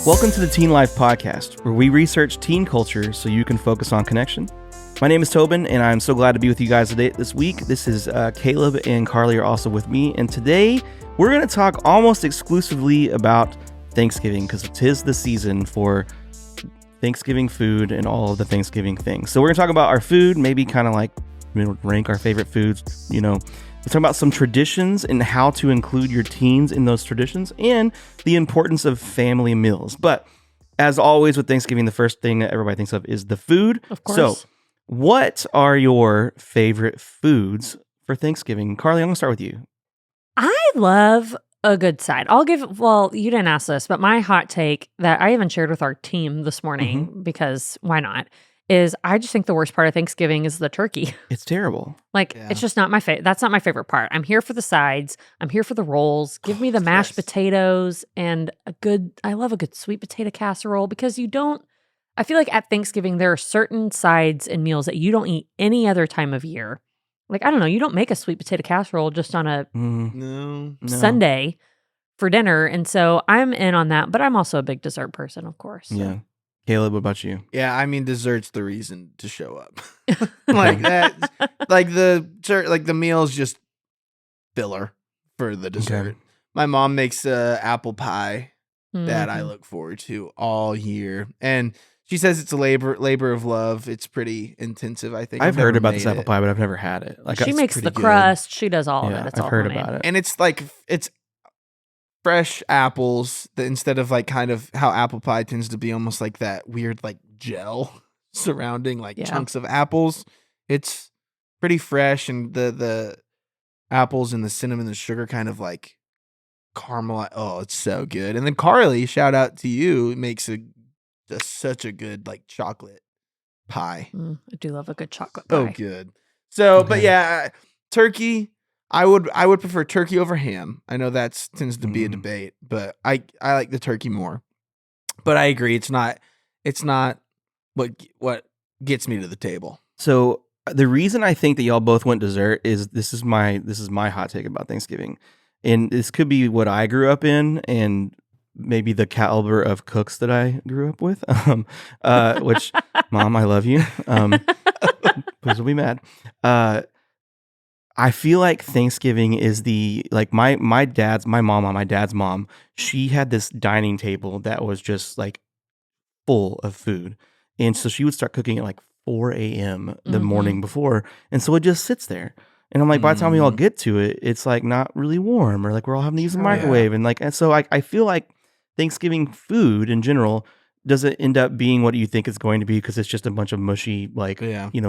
Welcome to the Teen Life Podcast, where we research teen culture so you can focus on connection. My name is Tobin, and I'm so glad to be with you guys today this week. This is Caleb and Karlie are also with me, and today we're going to talk almost exclusively about Thanksgiving because it is the season for Thanksgiving food and all of the Thanksgiving things. So we're going to talk about our food, maybe kind of like rank our favorite foods, We'll talk about some traditions and how to include your teens in those traditions and the importance of family meals. But as always with Thanksgiving, the first thing that everybody thinks of is the food. Of course. So what are your favorite foods for Thanksgiving? Karlie, I'm going to start with you. I love a good side. You didn't ask this, but my hot take that I even shared with our team this morning, because why not, is I just think the worst part of Thanksgiving is the turkey. It's terrible. It's just not my favorite. That's not my favorite part. I'm here for the sides. I'm here for the rolls. Give me the mashed potatoes and I love a good sweet potato casserole because I feel like at Thanksgiving, there are certain sides and meals that you don't eat any other time of year. Like, I don't know, you don't make a sweet potato casserole just on a Sunday for dinner. And so I'm in on that, but I'm also a big dessert person, of course. So. Yeah. Caleb, what about you? Yeah, I mean, dessert's the reason to show up. Like that, the meal's just filler for the dessert. Okay. My mom makes apple pie that I look forward to all year, and she says it's a labor of love. It's pretty intensive, I think. I've heard about this apple pie, but I've never had it. She makes the crust. She does all of it. It's I've all heard homemade. about it. and it's fresh apples instead of like kind of how apple pie tends to be almost like that weird like gel surrounding chunks of apples. It's pretty fresh, and the apples and the cinnamon and the sugar kind of like caramel. Oh, it's so good. And then Karlie, shout out to you, makes such a good like chocolate pie. I do love a good chocolate pie. Oh, good. So, but yeah, turkey. I would prefer turkey over ham. I know that tends to be a debate, but I like the turkey more. But I agree, it's not what gets me to the table. So the reason I think that y'all both went dessert is this is my hot take about Thanksgiving, and this could be what I grew up in, and maybe the caliber of cooks that I grew up with. Which, Mom, I love you. Please don't be mad. I feel like Thanksgiving is my dad's mom. She had this dining table that was just like full of food. And so she would start cooking at like 4 a.m. the morning before. And so it just sits there. And I'm like, by the time we all get to it, it's like not really warm, or like we're all having to use the microwave. Yeah. And so I feel like Thanksgiving food in general doesn't end up being what you think it's going to be because it's just a bunch of mushy,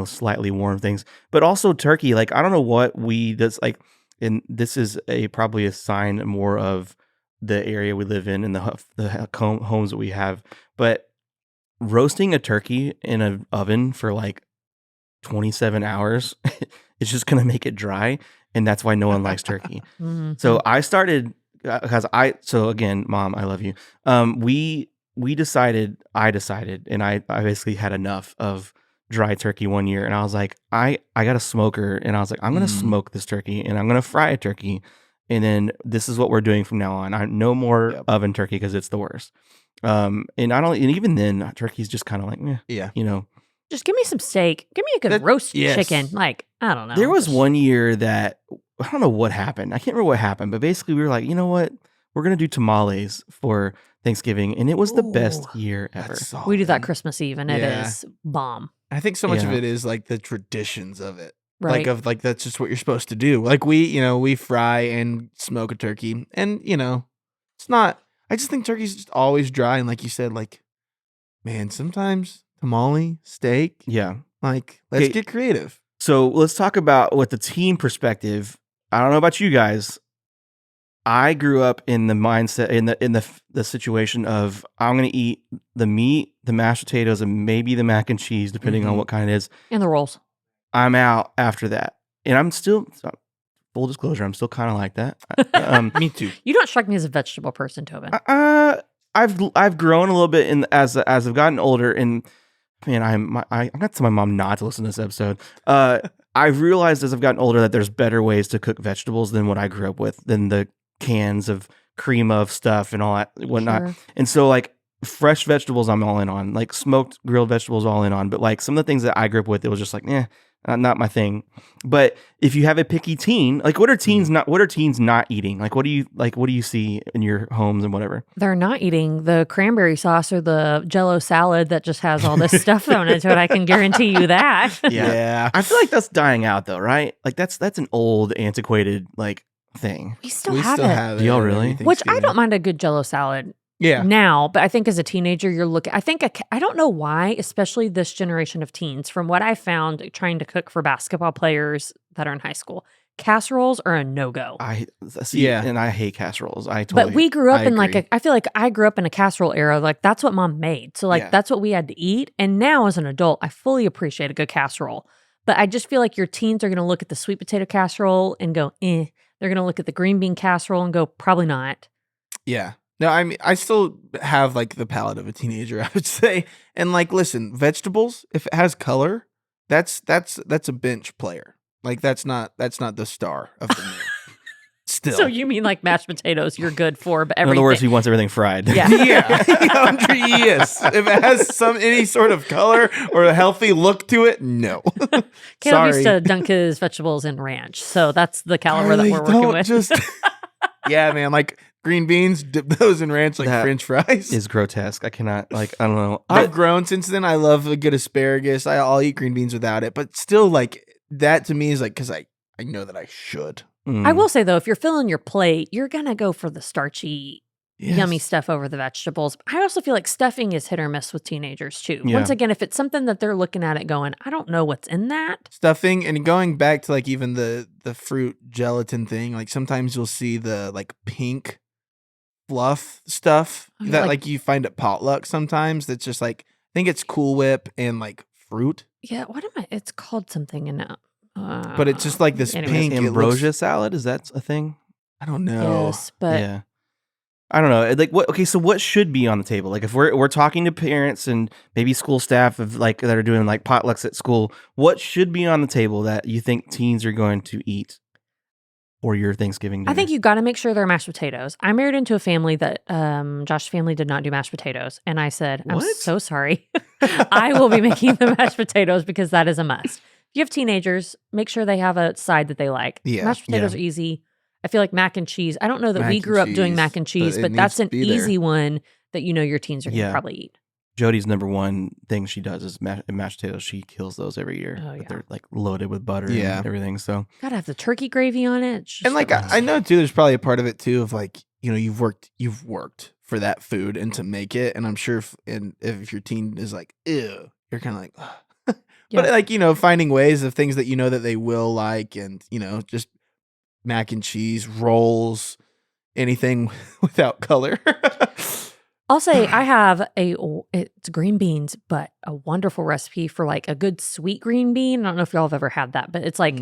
slightly warm things. But also turkey, I don't know what and this is probably a sign more of the area we live in and the homes that we have. But roasting a turkey in an oven for 27 hours, it's just going to make it dry. And that's why no one likes turkey. So I started, so again, Mom, I love you. I decided, and I basically had enough of dry turkey one year, and I was like, I got a smoker, and I was like, I'm going to smoke this turkey, and I'm going to fry a turkey, and then this is what we're doing from now on. No more oven turkey because it's the worst. And even then, turkey's just kind of like, Just give me some steak. Give me a good roast chicken. I don't know. There was one year that, I don't know what happened. I can't remember what happened, but basically we were like, you know what? We're going to do tamales for Thanksgiving, and it was the best year ever. We do that Christmas Eve, and it is bomb. I think so much of it is like the traditions of it. Right. That's just what you're supposed to do. Like we fry and smoke a turkey, and it's not, I just think turkey's just always dry. And like you said, man, sometimes tamale, steak. Yeah. Let's get creative. So let's talk about what the team perspective. I don't know about you guys. I grew up in the mindset, in the situation of I'm going to eat the meat, the mashed potatoes, and maybe the mac and cheese, depending on what kind it is. And the rolls. I'm out after that. And I'm still, full disclosure, I'm still kind of like that. Me too. You don't strike me as a vegetable person, Tobin. I've grown a little bit as I've gotten older, and man, I'm going to tell my mom not to listen to this episode. I've realized as I've gotten older that there's better ways to cook vegetables than what I grew up with, than the cans of cream of stuff and all that whatnot. Sure. And so fresh vegetables I'm all in on. Like smoked grilled vegetables all in on. But like some of the things that I grew up with, it was just like, not my thing. But if you have a picky teen, like what are teens not eating? Like what do you see in your homes and whatever? They're not eating the cranberry sauce or the Jello salad that just has all this stuff thrown into it. I can guarantee you that. Yeah. I feel like that's dying out though, right? Like that's an old, antiquated like thing. We still have it. Do y'all really? Which I don't mind a good Jello salad. Yeah. Now, but I think as a teenager, you're looking. I don't know why, especially this generation of teens. From what I found trying to cook for basketball players that are in high school, casseroles are a no-go. I see, and I hate casseroles. But we grew up in I feel like I grew up in a casserole era. Like that's what mom made. So like that's what we had to eat. And now as an adult, I fully appreciate a good casserole. But I just feel like your teens are going to look at the sweet potato casserole and go, eh. They're going to look at the green bean casserole and go, probably not. Yeah. No, I mean, I still have like the palate of a teenager, I would say. And like, listen, vegetables, if it has color, that's a bench player. Like that's not the star of the meal. Still. So you mean like mashed potatoes you're good for, but everything. In other words, he wants everything fried. Yeah. Yes. If it has any sort of color or a healthy look to it, no. Caleb used to dunk his vegetables in ranch. So that's the caliber that we're working with. Yeah, man, like green beans, dip those in ranch like French fries. Is grotesque. I cannot, like, I don't know. I've grown since then. I love a good asparagus. I'll eat green beans without it. But still, like, that to me is like, because I know that I should. I will say, though, if you're filling your plate, you're going to go for the starchy, yummy stuff over the vegetables. I also feel like stuffing is hit or miss with teenagers, too. Yeah. Once again, if it's something that they're looking at it going, I don't know what's in that. Stuffing, and going back to, like, even the fruit gelatin thing, like, sometimes you'll see the, like, pink fluff stuff that, like, you find at potluck sometimes that's just, like, I think it's Cool Whip and, like, fruit. Yeah, it's called something in but it's just like this pink ambrosia salad. Is that a thing? I don't know. Yes, but I don't know. Like what? Okay, so what should be on the table? Like if we're talking to parents and maybe school staff of like that are doing like potlucks at school, what should be on the table that you think teens are going to eat for your Thanksgiving dinner? I think you got to make sure there are mashed potatoes. I married into a family that Josh's family did not do mashed potatoes, and I said, "I'm so sorry. I will be making the mashed potatoes because that is a must." If you have teenagers, make sure they have a side that they like. Yeah. Mashed potatoes are easy. I feel like mac and cheese. I don't know that we grew up doing mac and cheese, but that's an easy one that you know your teens are going to probably eat. Jody's number one thing she does is mashed potatoes. She kills those every year. Oh, yeah. They're like loaded with butter and everything. So gotta have the turkey gravy on it. And like I know too, there's probably a part of it too of like, you know, you've worked for that food and to make it. And I'm sure if your teen is like, ew, you're kind of like, ugh. But like, you know, finding ways of things that you know that they will like, and you know, just mac and cheese, rolls, anything without color. I'll say I have it's green beans, but a wonderful recipe for like a good sweet green bean. I don't know if y'all have ever had that, but it's like,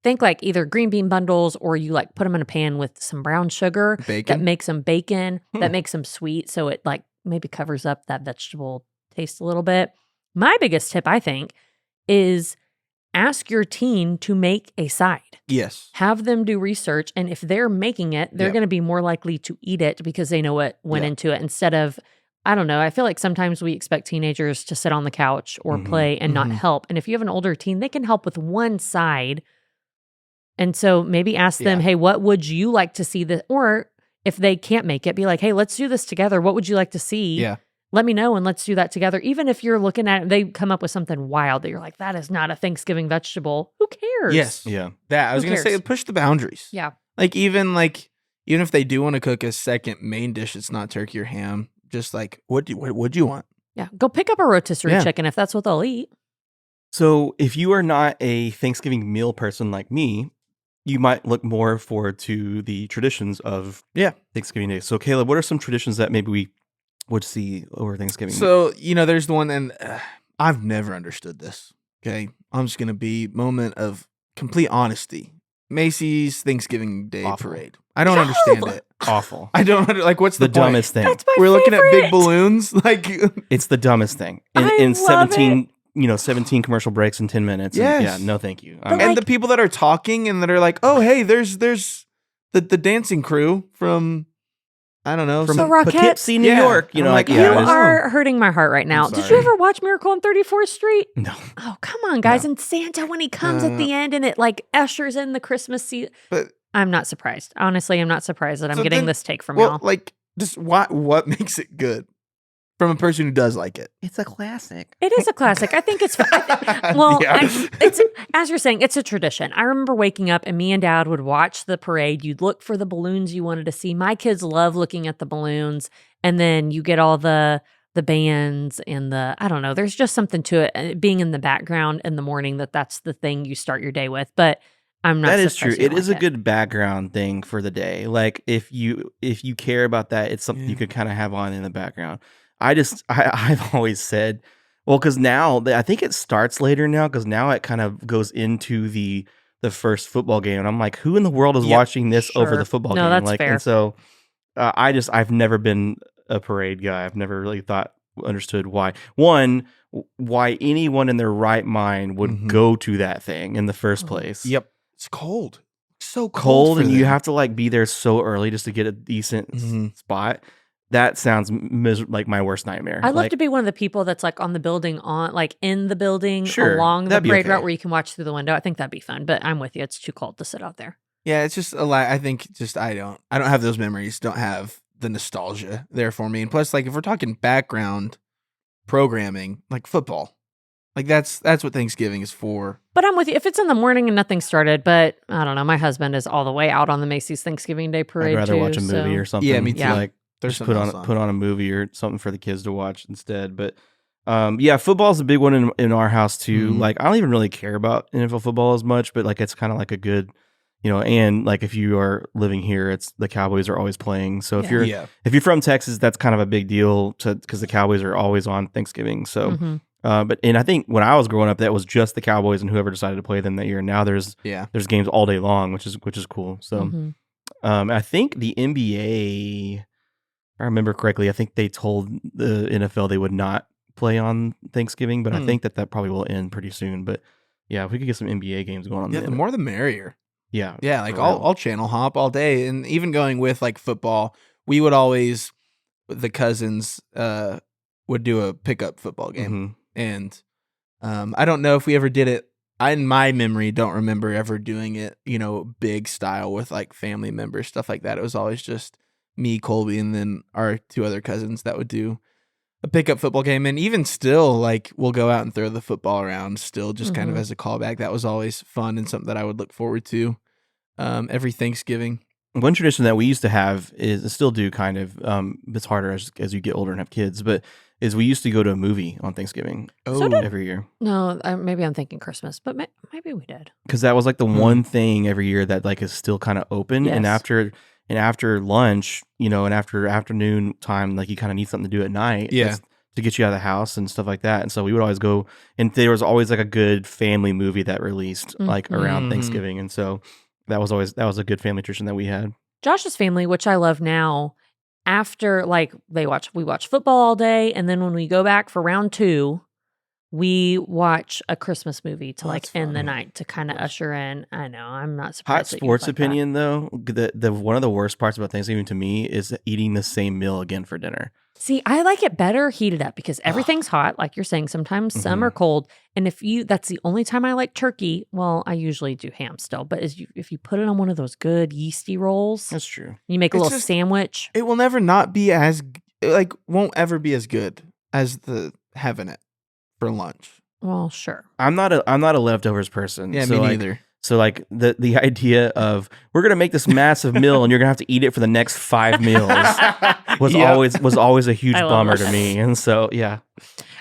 think like either green bean bundles or you like put them in a pan with some brown sugar that makes them bacon, that makes them sweet. So it like maybe covers up that vegetable taste a little bit. My biggest tip, I think, is ask your teen to make a side. Yes. Have them do research. And if they're making it, they're going to be more likely to eat it because they know what went into it instead of, I don't know. I feel like sometimes we expect teenagers to sit on the couch or play and not help. And if you have an older teen, they can help with one side. And so maybe ask them, hey, what would you like to see? Or if they can't make it, be like, hey, let's do this together. What would you like to see? Yeah. Let me know and let's do that together. Even if you're looking at it, they come up with something wild that you're like, that is not a Thanksgiving vegetable. Who cares? Yes. Yeah. That I was going to say, push the boundaries. Yeah. Even if they do want to cook a second main dish, it's not turkey or ham. Just like, what do you want? Yeah. Go pick up a rotisserie chicken if that's what they'll eat. So if you are not a Thanksgiving meal person like me, you might look more forward to the traditions of Thanksgiving Day. So Caleb, what are some traditions that maybe we would see over Thanksgiving? So, you know, there's the one, and I've never understood this. Okay. I'm just going to be moment of complete honesty. Macy's Thanksgiving Day Parade. I don't understand it. Awful. I don't like what's the dumbest thing. That's my We're favorite. looking at big balloons. Like it's the dumbest thing. I In love 17 17 commercial breaks in 10 minutes. Yes. And, no, thank you. And the people that are talking and that are like, oh, hey, there's the dancing crew from I don't know. From So Rockettes- Poughkeepsie, New Yeah. York. You I'm know, like, like, You yeah, it is- are hurting my heart right now. Did you sorry. ever watch Miracle on 34th Street? No. Oh, come on, guys. No. And Santa, when he comes at No. the end and it like ushers in the Christmas season. But I'm not surprised. Honestly, I'm not surprised that I'm So getting then- this take from well, y'all. like, just what makes it good from a person who does like it? It's a classic. It is a classic. I think it's well. Yeah. It's as you're saying, it's a tradition. I remember waking up and me and Dad would watch the parade. You'd look for the balloons you wanted to see. My kids love looking at the balloons, and then you get all the bands and the I don't know. There's just something to it being in the background in the morning. That's the thing you start your day with. But I'm not. That is true. surprised you It don't is like a good background thing for the day. Like if you care about that, it's something Yeah. you could kind of have on in the background. I've always said, well, because now I think it starts later now because now it kind of goes into the first football game, and I'm like, who in the world is Yep, watching this over sure. the football No, game? that's like, fair. and so I've never been a parade guy. I've never really understood why anyone in their right mind would Mhm. go to that thing in the first Mhm. place. Yep. It's cold. So Cold for and you them. have to like be there so early just to get a decent Mhm. spot. That sounds like my worst nightmare. I'd love like, to be one of the people that's like on the building, like in the building Sure, along the that'd be parade okay. route where you can watch through the window. I think that'd be fun, but I'm with you. It's too cold to sit out there. Yeah, it's just a lot. I think just I don't have those memories. Don't have the nostalgia there for me. And plus, like if we're talking background programming, like football, like that's what Thanksgiving is for. But I'm with you. If it's in the morning and nothing started, but I don't know. My husband is all the way out on the Macy's Thanksgiving Day parade. I'd rather too, watch a movie so- or something. Yeah, me too. Like There's just put something on else a movie or something for the kids to watch instead. But yeah, football's a big one in our house too. Mhm. Like I don't even really care about NFL football as much, but like it's kind of like a good, and like if you are living here, it's the Cowboys are always playing. So if Yeah. you're from Texas, that's kind of a big deal because the Cowboys are always on Thanksgiving. So. Mhm. But I think when I was growing up, that was just the Cowboys and whoever decided to play them that year. Now there's games all day long, which is cool. So Mhm. I think the NBA, if I remember correctly, I think they told the NFL they would not play on Thanksgiving, but I think that probably will end pretty soon. But yeah, if we could get some NBA games going on, Yeah, the more the merrier. yeah, Yeah, like for real. I'll channel hop all day, and even going with like football, we would always the cousins would do a pickup football game. Mhm. And I don't know if we ever did it. I, in my memory, don't remember ever doing it, big style with like family members, stuff like that. It was always just me, Colby, and then our two other cousins that would do a pickup football game. And even still, like we'll go out and throw the football around still just kind of Mhm. as a callback. That was always fun and something that I would look forward to every Thanksgiving. One tradition that we used to have is still do kind of. It's harder as you get older and have kids, but is we used to go to a movie on Thanksgiving every year. No, maybe I'm thinking Christmas, but maybe we did. Because that was like the one thing every year that like is still kind of open. And Yes. after lunch, and after afternoon time, like you kind of need something to do at night. Yeah. that's to get you out of the house and stuff like that. And so we would always go, and there was always like a good family movie that released like around Mhm. Thanksgiving. And so that was a good family tradition that we had. Josh's family, which I love now, after like we watch football all day, and then when we go back for round 2, we watch a Christmas movie to like that's end the fun. night to kind of usher in. I know I'm not Hot surprised. that you sports like that. opinion though, the one of the worst parts about Thanksgiving to me is eating the same meal again for dinner. See, I like it better heated up because everything's hot, like you're saying. Sometimes some Mhm. are cold, and that's the only time I like turkey. Well, I usually do ham still, but if you put it on one of those good yeasty rolls, That's true. you make a It's little just- sandwich. It will never not be won't ever be as good as the having it for lunch. Well, sure. I'm not a leftovers person. Yeah, so me like, neither. So like the idea of we're gonna make this massive meal and you're gonna have to eat it for the next 5 meals was Yep. always a huge I love bummer that. to me. And so yeah.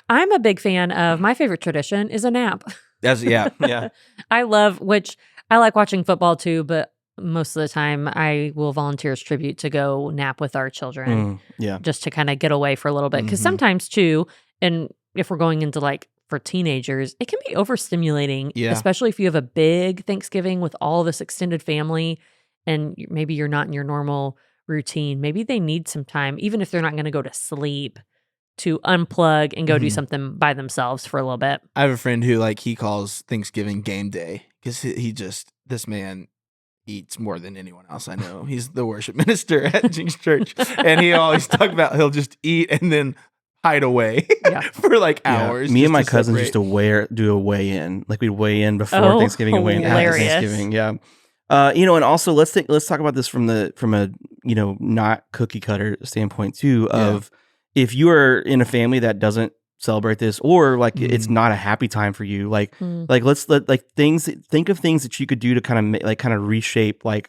I'm a big fan of my favorite tradition is a nap. Yeah. I like watching football too, but most of the time I will volunteer as tribute to go nap with our children Yeah. just to kind of get away for a little bit. Because Mhm. sometimes too, and if we're going into like for teenagers, it can be overstimulating, Yeah. especially if you have a big Thanksgiving with all this extended family and maybe you're not in your normal routine. Maybe they need some time, even if they're not going to go to sleep, to unplug and go do Mhm. something by themselves for a little bit. I have a friend who he calls Thanksgiving game day because this man, eats more than anyone else I know. He's the worship minister at Jinx Church, and he always talk about he'll just eat and then hide away for like hours. Me and my to cousins separate. used to do a weigh in. Like we'd weigh in before Thanksgiving and weigh in after hilarious. Thanksgiving. Yeah. And also let's talk about this from a not cookie cutter standpoint too. Of if you are in a family that doesn't celebrate this, or like it's not a happy time for you, like think of things that you could do to kind of reshape like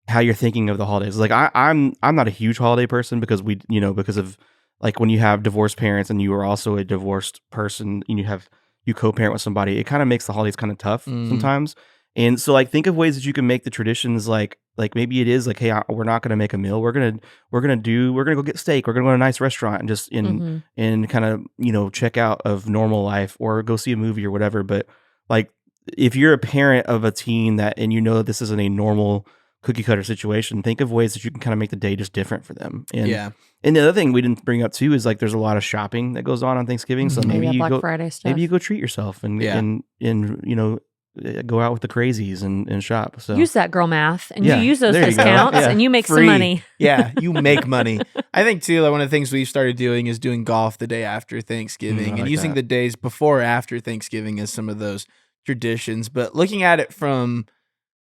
how you're thinking of the holidays. Like I'm not a huge holiday person because because of like when you have divorced parents and you are also a divorced person and you co-parent with somebody, it kind of makes the holidays kind of tough sometimes. And so like think of ways that you can make the traditions like maybe it is like, hey, we're not going to make a meal. We're going to go get steak. We're going to go to a nice restaurant and just and kind of, check out of normal life or go see a movie or whatever. But like if you're a parent of a teen that that this isn't a normal cookie cutter situation, think of ways that you can kind of make the day just different for them. And and the other thing we didn't bring up too is like there's a lot of shopping that goes on Thanksgiving. So maybe you Black Friday stuff. Maybe you go treat yourself and go out with the crazies and shop. So use that girl math, and you use those there you go. discounts, and you make some money. Yeah, you make money. I think too, like one of the things we've started doing is doing golf the day after Thanksgiving, and using the days before or after Thanksgiving as some of those traditions. But looking at it from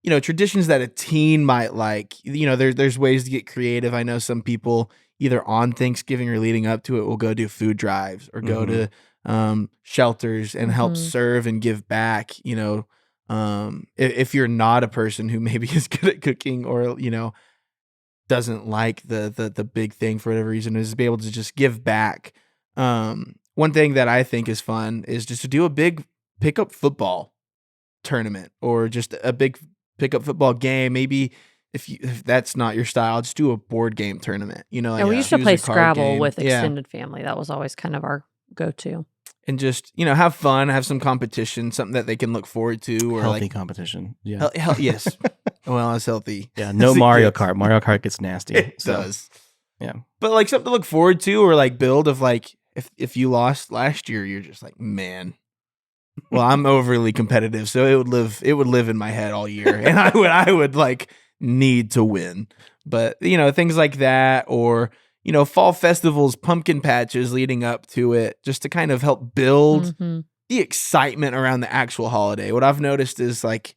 traditions that a teen might like, there's ways to get creative. I know some people either on Thanksgiving or leading up to it will go do food drives or go to shelters and help serve and give back. If you're not a person who maybe is good at cooking or doesn't like the big thing for whatever reason, is to be able to just give back. One thing that I think is fun is just to do a big pickup football tournament or just a big pickup football game. Maybe if that's not your style, just do a board game tournament. We used to play Scrabble with extended family. That was always kind of our go-to. And just, have fun, have some competition, something that they can look forward to. Or healthy competition. Yeah. Yes. Well, it's healthy. Yeah. No Mario Kart. Mario Kart gets nasty. It does. Yeah. But like something to look forward to or like build of like, if you lost last year, you're just like, man. Well, I'm overly competitive, so it would live in my head all year. And I would like need to win. But, things like that, or fall festivals, pumpkin patches leading up to it, just to kind of help build the excitement around the actual holiday. What I've noticed is like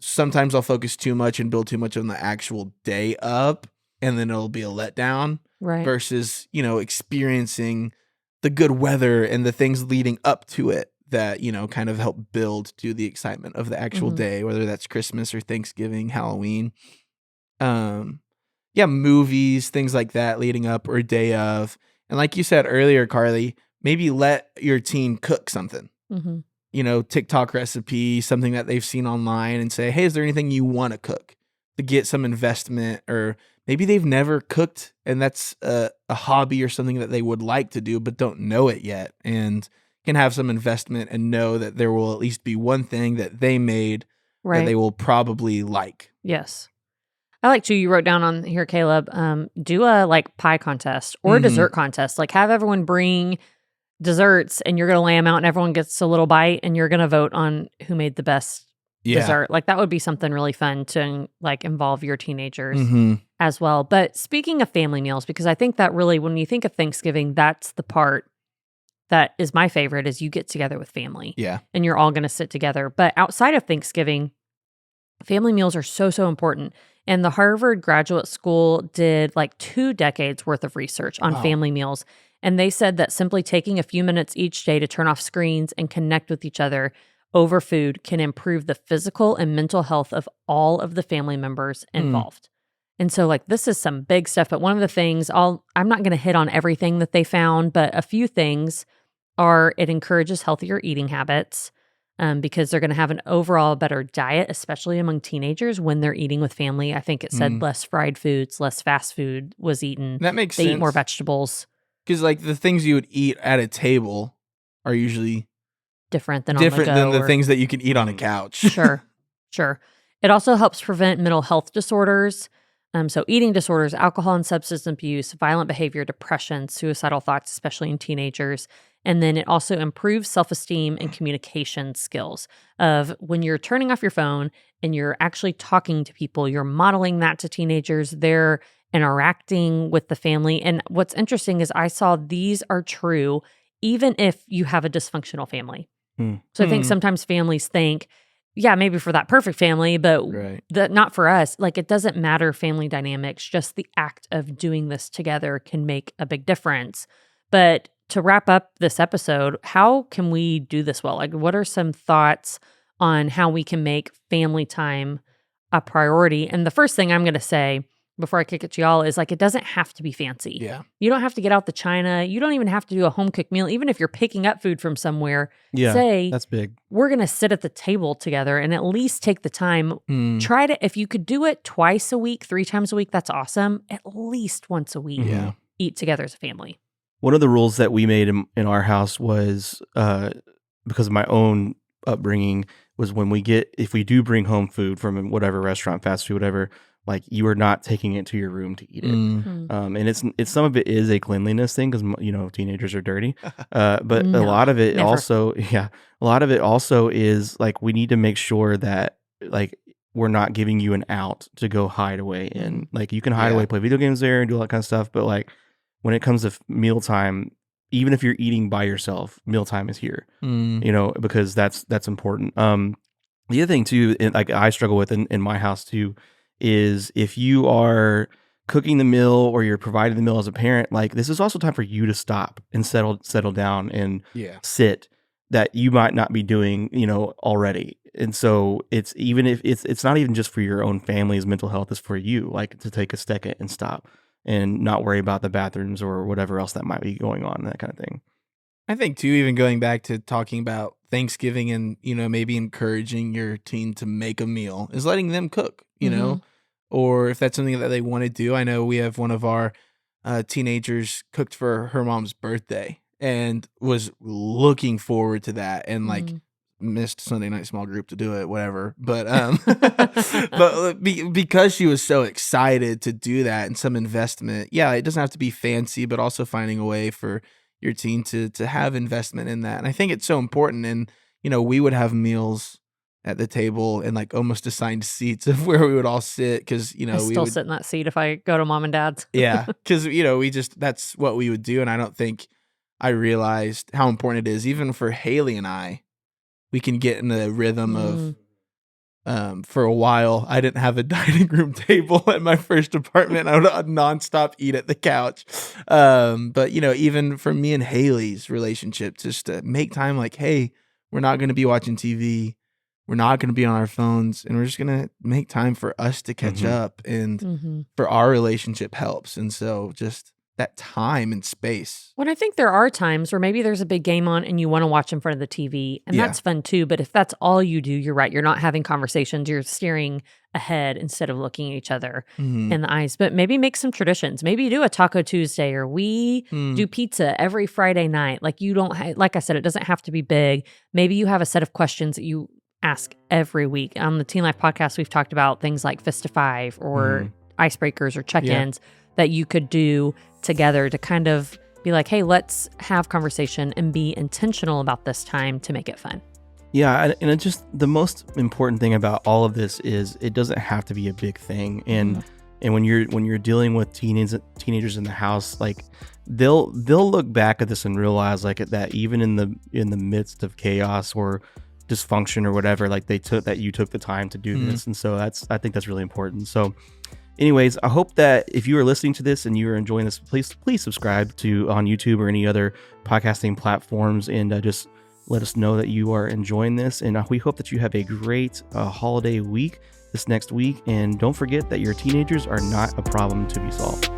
sometimes I'll focus too much and build too much on the actual day up, and then it'll be a letdown. Right. Versus, experiencing the good weather and the things leading up to it that, kind of help build to the excitement of the actual day, whether that's Christmas or Thanksgiving, Halloween. Movies, things like that leading up or day of. And like you said earlier, Karlie, maybe let your teen cook something, TikTok recipe, something that they've seen online, and say, hey, is there anything you want to cook to get some investment? Or maybe they've never cooked and that's a hobby or something that they would like to do, but don't know it yet, and can have some investment and know that there will at least be one thing that they made that they will probably like. Yes. I like too, you wrote down on here, Caleb, do a pie contest or a dessert contest. Like have everyone bring desserts and you're going to lay them out and everyone gets a little bite and you're going to vote on who made the best dessert. Like that would be something really fun to involve your teenagers as well. But speaking of family meals, because I think that really, when you think of Thanksgiving, that's the part that is my favorite, is you get together with family. Yeah. And you're all going to sit together. But outside of Thanksgiving, family meals are so, so important. And the Harvard Graduate School did 2 decades worth of research on family meals. And they said that simply taking a few minutes each day to turn off screens and connect with each other over food can improve the physical and mental health of all of the family members involved. And so this is some big stuff. But one of the things, I'm not going to hit on everything that they found, but a few things are it encourages healthier eating habits. Because they're going to have an overall better diet, especially among teenagers when they're eating with family. I think it said less fried foods, less fast food was eaten. That makes sense. They eat more vegetables. Because the things you would eat at a table are usually different than the things that you can eat on a couch. Sure. It also helps prevent mental health disorders. So eating disorders, alcohol and substance abuse, violent behavior, depression, suicidal thoughts, especially in teenagers. And then it also improves self-esteem and communication skills of when you're turning off your phone and you're actually talking to people, you're modeling that to teenagers, they're interacting with the family. And what's interesting is I saw these are true even if you have a dysfunctional family. So I think sometimes families think, yeah, maybe for that perfect family, but not for us. Like, it doesn't matter family dynamics. Just the act of doing this together can make a big difference. But to wrap up this episode, how can we do this well? Like, what are some thoughts on how we can make family time a priority? And the first thing I'm going to say before I kick it to y'all is, like, it doesn't have to be fancy. Yeah. You don't have to get out the china. You don't even have to do a home cooked meal. Even if you're picking up food from somewhere, say, that's big. We're going to sit at the table together and at least take the time. Try to, if you could do it twice a week, 3 times a week, that's awesome. At least once a week, eat together as a family. One of the rules that we made in our house was, because of my own upbringing, was if we do bring home food from whatever restaurant, fast food, whatever, like, you are not taking it to your room to eat it. And it's some of it is a cleanliness thing because, teenagers are dirty. But a lot of it also is like, we need to make sure that, like, we're not giving you an out to go hide away in. Like, you can hide away, play video games there and do all that kind of stuff. But, like, when it comes to mealtime, even if you're eating by yourself, mealtime is here, because that's important. The other thing too, like, I struggle with in my house too, is if you are cooking the meal or you're providing the meal as a parent, like, this is also time for you to stop and settle down and sit, that you might not be doing, already. And so it's not even just for your own family's mental health, it's for you, like, to take a second and stop and not worry about the bathrooms or whatever else that might be going on, that kind of thing. I think too, even going back to talking about Thanksgiving and, maybe encouraging your teen to make a meal is letting them cook, or if that's something that they want to do. I know we have one of our teenagers cooked for her mom's birthday and was looking forward to that, and like missed Sunday night small group to do it, whatever. But because she was so excited to do that and some investment, it doesn't have to be fancy, but also finding a way for your teen to have investment in that. And I think it's so important. And, we would have meals at the table and, like, almost assigned seats of where we would all sit. Cause I still sit in that seat if I go to mom and dad's. Yeah. Cause that's what we would do. And I don't think I realized how important it is, even for Haley and I, we can get in the rhythm of, for a while, I didn't have a dining room table at my first apartment. I would nonstop eat at the couch. But, even for me and Haley's relationship, just to make time, like, hey, we're not going to be watching TV. We're not going to be on our phones, and we're just going to make time for us to catch up, and for our relationship helps. And so just that time and space. Well, I think there are times where maybe there's a big game on and you want to watch in front of the TV, and that's fun too. But if that's all you do, you're right. You're not having conversations. You're staring ahead instead of looking at each other in the eyes. But maybe make some traditions. Maybe you do a Taco Tuesday, or we do pizza every Friday night. Like, you don't, like I said, it doesn't have to be big. Maybe you have a set of questions that you ask every week. On the Teen Life podcast, we've talked about things like Fist to Five or icebreakers or check-ins that you could do together to kind of be like, hey, let's have conversation and be intentional about this time to make it fun. Yeah, and it just, the most important thing about all of this is it doesn't have to be a big thing. And when you're dealing with teenagers in the house, like, they'll look back at this and realize, like, that even in the midst of chaos or dysfunction or whatever, like, you took the time to do this. And so I think that's really important. So anyways, I hope that if you are listening to this and you are enjoying this, please subscribe on YouTube or any other podcasting platforms, and just let us know that you are enjoying this. And we hope that you have a great holiday week this next week. And don't forget that your teenagers are not a problem to be solved.